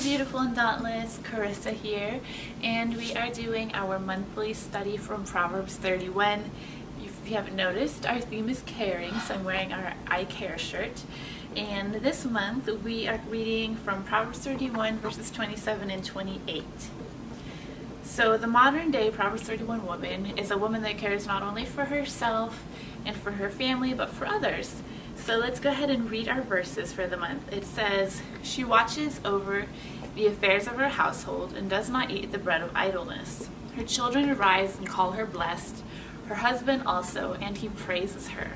beautiful and dauntless, Karissa here, and we are doing our monthly study from Proverbs 31. If you haven't noticed, our theme is caring, so I'm wearing our I Care shirt. And this month we are reading from Proverbs 31 verses 27 and 28. So the modern day Proverbs 31 woman is a woman that cares not only for herself and for her family, but for others. So let's go ahead and read our verses for the month. It says, "She watches over the affairs of her household and does not eat the bread of idleness. Her children arise and call her blessed, her husband also, and he praises her."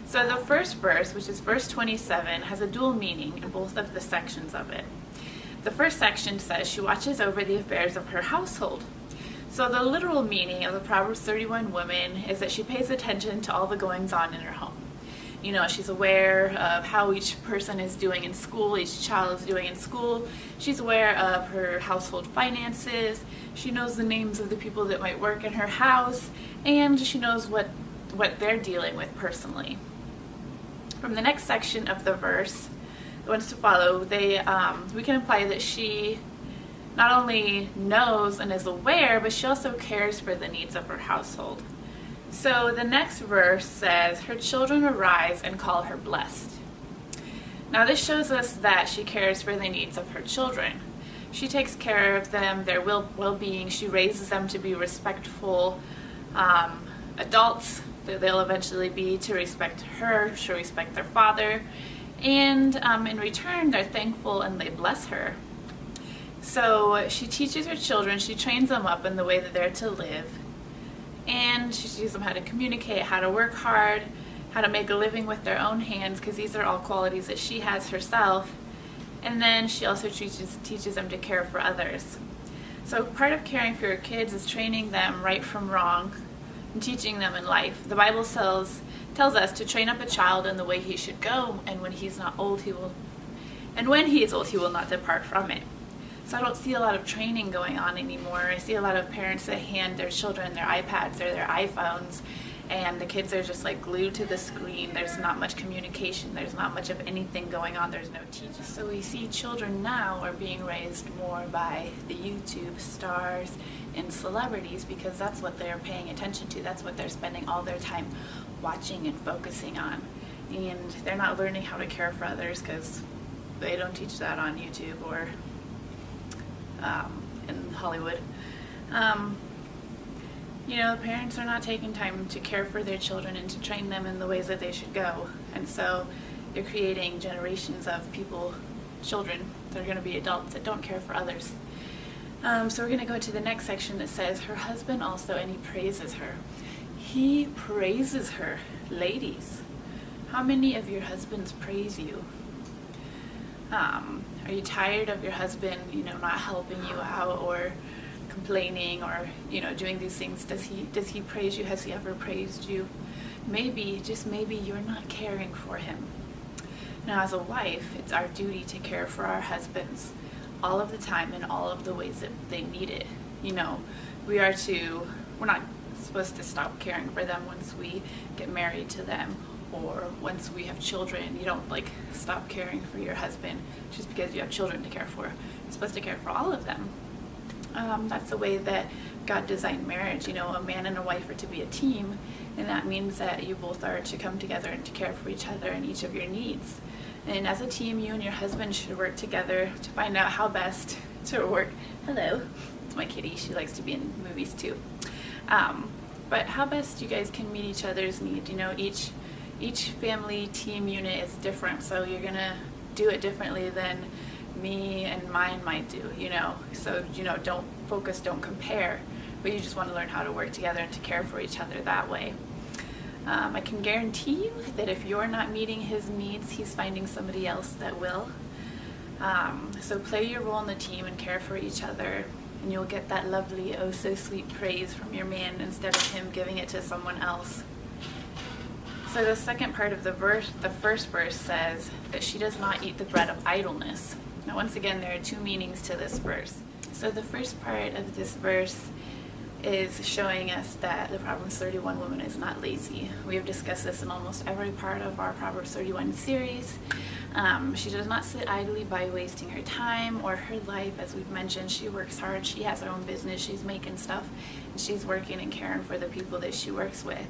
So the first verse, which is verse 27, has a dual meaning in both of the sections of it. The first section says she watches over the affairs of her household. So the literal meaning of the Proverbs 31 woman is that she pays attention to all the goings on in her home. You know, she's aware of how each person is doing in school, each child is doing in school. She's aware of her household finances. She knows the names of the people that might work in her house, and she knows what they're dealing with personally. From the next section of the verse, the ones to follow, we can imply that she not only knows and is aware, but she also cares for the needs of her household. So the next verse says, her children arise and call her blessed. Now this shows us that she cares for the needs of her children. She takes care of them, their well-being. She raises them to be respectful adults that they'll eventually be, to respect her, she'll respect their father, and in return they're thankful and they bless her. So she teaches her children, she trains them up in the way that they're to live. And she teaches them how to communicate, how to work hard, how to make a living with their own hands, because these are all qualities that she has herself. And then she also teaches them to care for others. So part of caring for your kids is training them right from wrong and teaching them in life. The Bible tells us to train up a child in the way he should go, and when he is old, he will not depart from it. So I don't see a lot of training going on anymore. I see a lot of parents that hand their children their iPads or their iPhones, and the kids are just like glued to the screen. There's not much communication. There's not much of anything going on. There's no teaching. So we see children now are being raised more by the YouTube stars and celebrities, because that's what they're paying attention to. That's what they're spending all their time watching and focusing on. And they're not learning how to care for others, because they don't teach that on YouTube or in Hollywood. You know, parents are not taking time to care for their children and to train them in the ways that they should go. And so they're creating generations of children that are going to be adults that don't care for others. So we're going to go to the next section that says, her husband also, and he praises her. He praises her. Ladies, how many of your husbands praise you? Are you tired of your husband, not helping you out, or complaining, or, doing these things? Does he praise you? Has he ever praised you? Maybe, just maybe, you're not caring for him. Now, as a wife, it's our duty to care for our husbands all of the time in all of the ways that they need it. We're not supposed to stop caring for them once we get married to them, or once we have children. You don't stop caring for your husband just because you have children to care for. You're supposed to care for all of them. That's the way that God designed marriage. A man and a wife are to be a team, and that means that you both are to come together and to care for each other and each of your needs. And as a team, you and your husband should work together to find out how best to work. Hello, it's my kitty. She likes to be in movies too. But how best you guys can meet each other's needs. Each family team unit is different, so you're gonna do it differently than me and mine might do, So, don't compare, but you just want to learn how to work together and to care for each other that way. I can guarantee you that if you're not meeting his needs, he's finding somebody else that will. So play your role in the team and care for each other, and you'll get that lovely, oh so sweet praise from your man instead of him giving it to someone else. So the second part of the first verse says that she does not eat the bread of idleness. Now once again, there are two meanings to this verse. So the first part of this verse is showing us that the Proverbs 31 woman is not lazy. We have discussed this in almost every part of our Proverbs 31 series. She does not sit idly by wasting her time or her life. As we've mentioned, she works hard. She has her own business. She's making stuff, and she's working and caring for the people that she works with.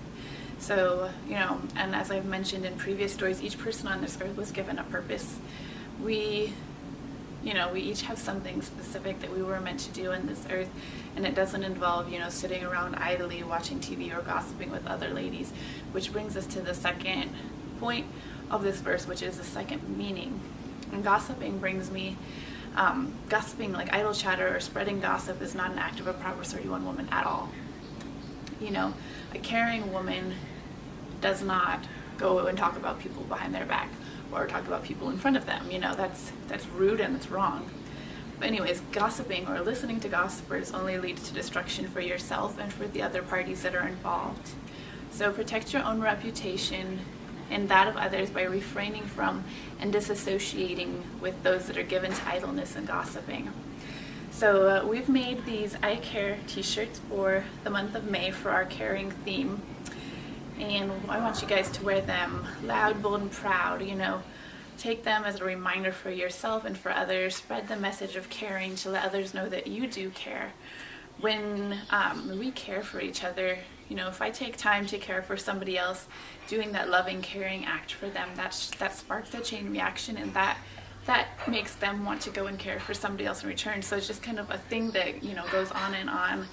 So, and as I've mentioned in previous stories, each person on this earth was given a purpose. We each have something specific that we were meant to do in this earth, and it doesn't involve, sitting around idly watching TV or gossiping with other ladies, which brings us to the second point of this verse, which is the second meaning. And gossiping brings me, gossiping like idle chatter or spreading gossip is not an act of a Proverbs 31 woman at all. A caring woman does not go and talk about people behind their back or talk about people in front of them. That's rude and it's wrong. But anyways, gossiping or listening to gossipers only leads to destruction for yourself and for the other parties that are involved. So protect your own reputation and that of others by refraining from and disassociating with those that are given to idleness and gossiping. So we've made these I Care t-shirts for the month of May for our caring theme. And I want you guys to wear them loud, bold, and proud. Take them as a reminder for yourself and for others. Spread the message of caring to let others know that you do care. When we care for each other, if I take time to care for somebody else, doing that loving, caring act for them, that sparks a chain reaction, and that makes them want to go and care for somebody else in return. So it's just kind of a thing that goes on and on.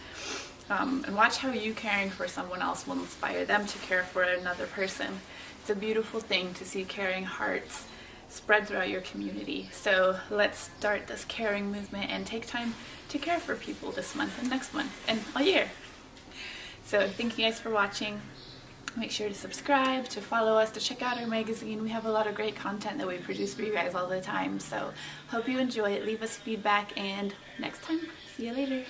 And watch how you caring for someone else will inspire them to care for another person. It's a beautiful thing to see caring hearts spread throughout your community. So let's start this caring movement and take time to care for people this month and next month and all year. So thank you guys for watching. Make sure to subscribe, to follow us, to check out our magazine. We have a lot of great content that we produce for you guys all the time. So hope you enjoy it. Leave us feedback, and next time, see you later.